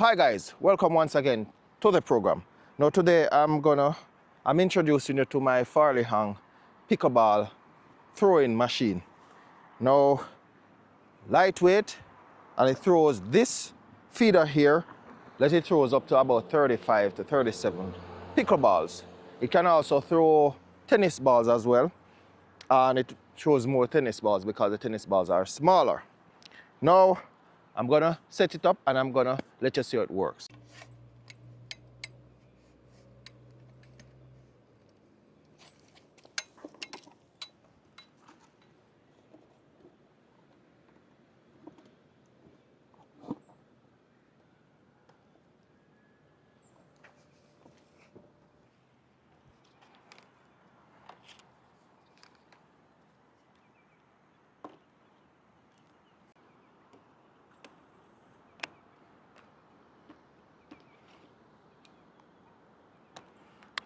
Hi guys, welcome once again to the program. Now today I'm introducing you to my Furli Hong pickleball throwing machine. Now lightweight, and it throws this feeder here, let it throws up to about 35 to 37 pickleballs. It can also throw tennis balls as well, and it throws more tennis balls because the tennis balls are smaller. Now I'm gonna set it up and I'm gonna let you see how it works.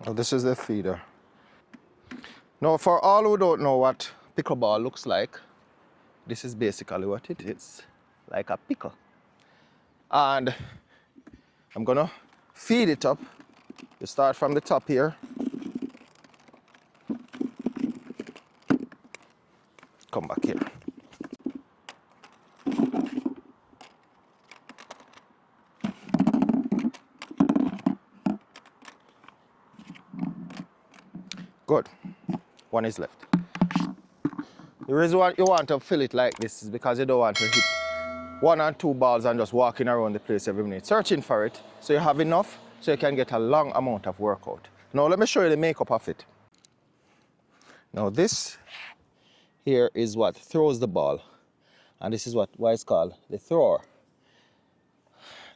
Now this is the feeder. Now for all who don't know what pickleball looks like, this is basically what it is, like a pickle. And I'm gonna feed it up. You start from the top here. Come back here. Good. One is left. The reason why you want to fill it like this is because you don't want to hit one or two balls and just walking around the place every minute, searching for it, so you have enough so you can get a long amount of workout. Now let me show you the makeup of it. Now this here is what throws the ball, and this is why it's called the thrower.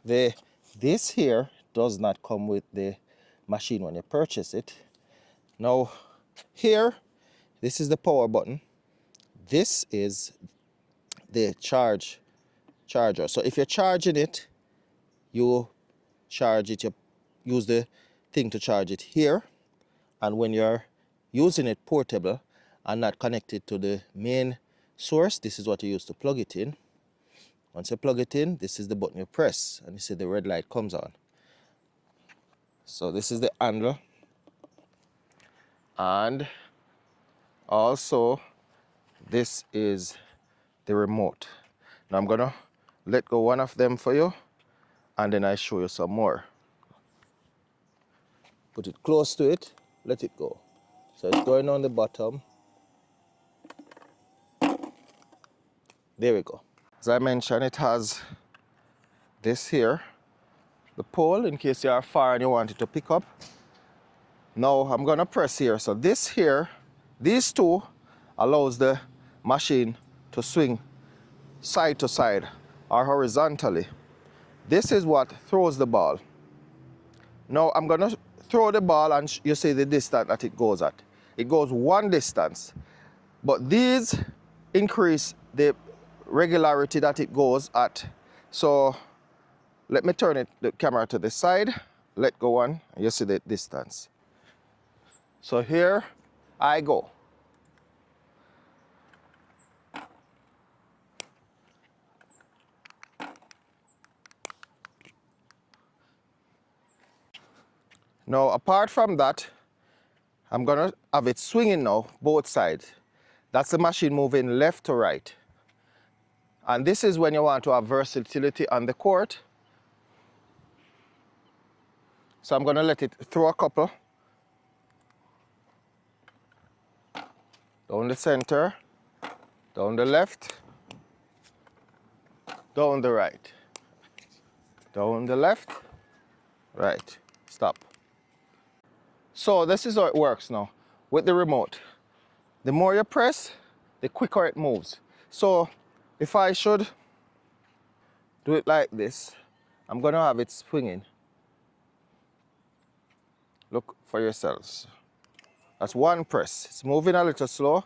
This here does not come with the machine when you purchase it. Now here, this is the power button. This is the charger. So if you're charging it, you charge it, you use the thing to charge it here. And when you're using it portable and not connected to the main source, this is what you use to plug it in. Once you plug it in, this is the button you press, and you see the red light comes on. So this is the handle. And also, this is the remote. Now I'm gonna let go one of them for you, and then I show you some more. Put it close to it, let it go. So it's going on the bottom. There we go. As I mentioned, it has this here, the pole, in case you are far and you want it to pick up. Now I'm gonna press here. So this here, these two allows the machine to swing side to side or horizontally. This is what throws the ball. Now I'm gonna throw the ball, and you see the distance that it goes at. It goes one distance, but these increase the regularity that it goes at. So let me turn the camera to the side, let go one, and you see the distance. So here I go. Now apart from that, I'm gonna have it swinging now, both sides. That's the machine moving left to right. And this is when you want to have versatility on the court. So I'm gonna let it throw a couple. Down the center, down the left, down the right. Down the left, right, stop. So this is how it works now with the remote. The more you press, the quicker it moves. So if I should do it like this, I'm gonna have it swinging. Look for yourselves. That's one press. It's moving a little slow.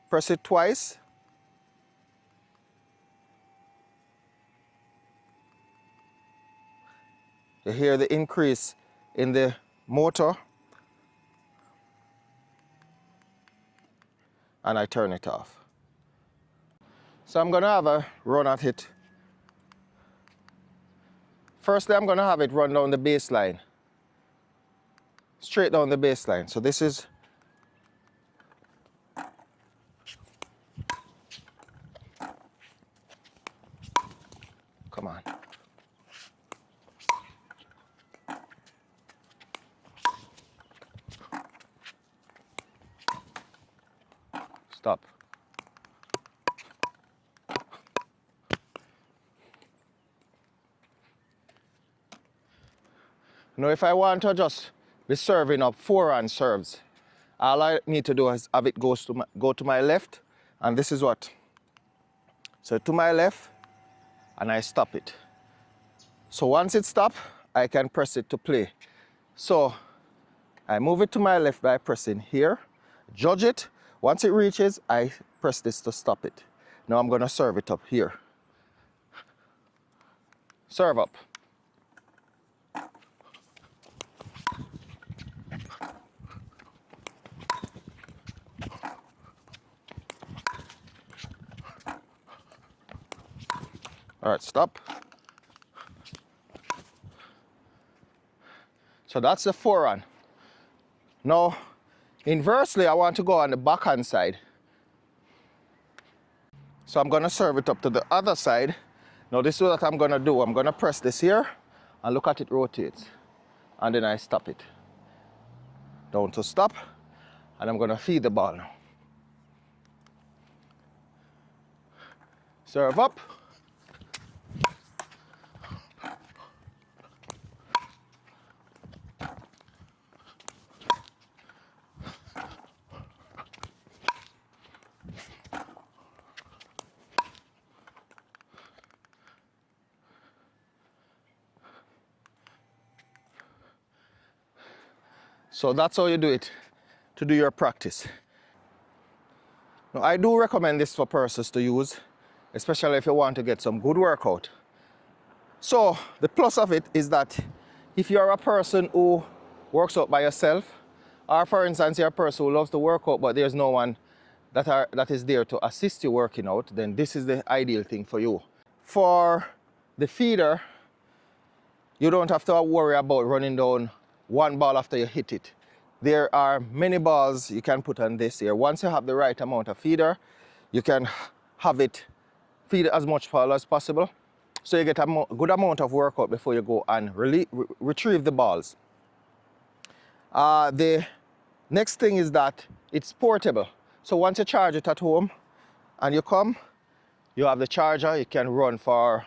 Press it twice. You hear the increase in the motor. And I turn it off. So I'm gonna have a run at it Firstly, I'm gonna have it run down the baseline. Straight down the baseline. So this is come on. Stop. Now if I want to just be serving up forehand serves, all I need to do is have it go to my left, and this is what. So to my left, and I stop it. So once it stops, I can press it to play. So I move it to my left by pressing here, judge it. Once it reaches, I press this to stop it. Now I'm gonna serve it up here. Serve up. All right, stop. So that's the forehand. Now, inversely, I want to go on the backhand side. So I'm gonna serve it up to the other side. Now this is what I'm gonna do. I'm gonna press this here and look at it rotates. And then I stop it. Down to stop. And I'm gonna feed the ball now. Serve up. So that's how you do it to do your practice. Now, I do recommend this for persons to use, especially if you want to get some good workout. So the plus of it is that if you're a person who works out by yourself, or for instance you're a person who loves to work out but there's no one that is there to assist you working out, then this is the ideal thing for you. For the feeder, you don't have to worry about running down one ball after you hit it. There are many balls you can put on this here. Once you have the right amount of feeder, you can have it feed as much ball as possible. So you get a good amount of workout before you go and retrieve the balls. The next thing is that it's portable. So once you charge it at home and you come, you have the charger, you can run for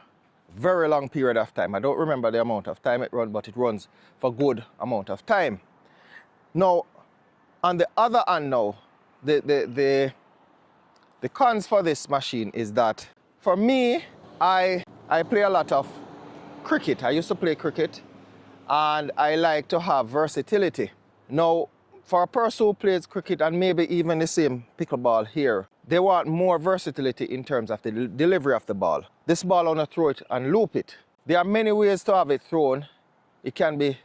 very long period of time. I don't remember the amount of time it runs, but it runs for good amount of time. Now, on the other hand now, the cons for this machine is that for me, I play a lot of cricket. I used to play cricket and I like to have versatility. Now, for a person who plays cricket and maybe even the same pickleball here, they want more versatility in terms of the delivery of the ball. This ball, I want to throw it and loop it. There are many ways to have it thrown. It can be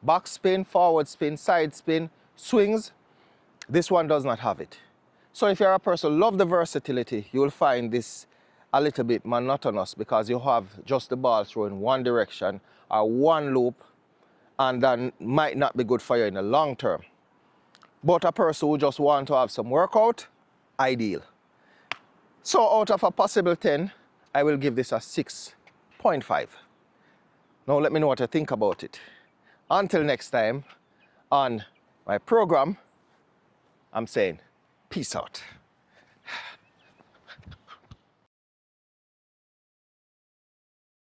back spin, forward spin, side spin, swings. This one does not have it. So if you're a person who loves the versatility, you will find this a little bit monotonous because you have just the ball thrown in one direction or one loop, and that might not be good for you in the long term. But a person who just wants to have some workout, ideal. So out of a possible 10, I will give this a 6.5. Now let me know what you think about it. Until next time on my program, I'm saying peace out.